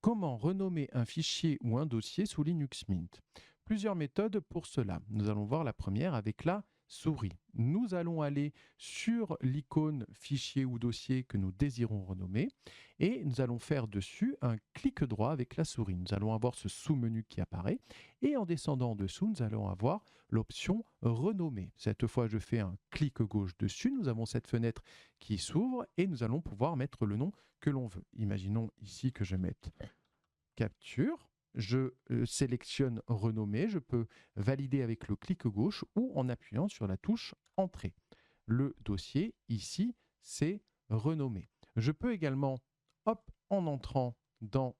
Comment renommer un fichier ou un dossier sous Linux Mint? Plusieurs méthodes pour cela. Nous allons voir la première avec la souris. Nous allons aller sur l'icône fichier ou dossier que nous désirons renommer et nous allons faire dessus un clic droit avec la souris. Nous allons avoir ce sous-menu qui apparaît et en descendant en dessous, nous allons avoir l'option renommer. Cette fois, je fais un clic gauche dessus. Nous avons cette fenêtre qui s'ouvre et nous allons pouvoir mettre le nom que l'on veut. Imaginons ici que je mette capture, je sélectionne renommer, je peux valider avec le clic gauche ou en appuyant sur la touche entrée. Le dossier ici, c'est renommé. Je peux également, hop, en entrant dans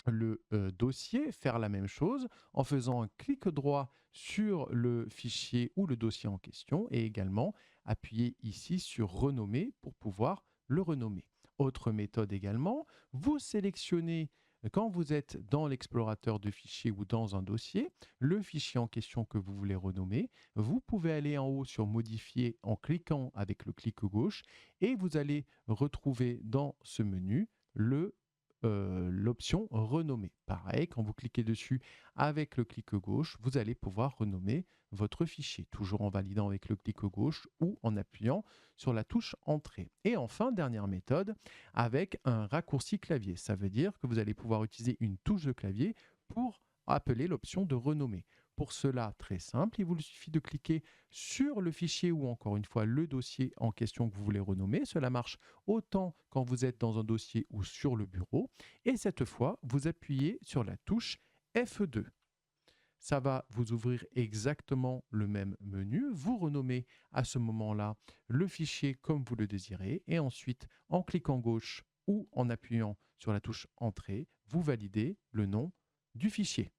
le dossier, faire la même chose en faisant un clic droit sur le fichier ou le dossier en question et également appuyer ici sur renommer pour pouvoir le renommer. Autre méthode également, vous sélectionnez quand vous êtes dans l'explorateur de fichiers ou dans un dossier, le fichier en question que vous voulez renommer, vous pouvez aller en haut sur modifier en cliquant avec le clic gauche et vous allez retrouver dans ce menu l'option renommer. Pareil, quand vous cliquez dessus avec le clic gauche, vous allez pouvoir renommer votre fichier, toujours en validant avec le clic gauche ou en appuyant sur la touche entrée. Et enfin, dernière méthode, avec un raccourci clavier. Ça veut dire que vous allez pouvoir utiliser une touche de clavier pour appeler l'option de renommer. Pour cela, très simple, il vous suffit de cliquer sur le fichier ou encore une fois le dossier en question que vous voulez renommer. Cela marche autant quand vous êtes dans un dossier ou sur le bureau. Et cette fois, vous appuyez sur la touche F2. Ça va vous ouvrir exactement le même menu. Vous renommez à ce moment-là le fichier comme vous le désirez. Et ensuite, en cliquant gauche ou en appuyant sur la touche Entrée, vous validez le nom du fichier.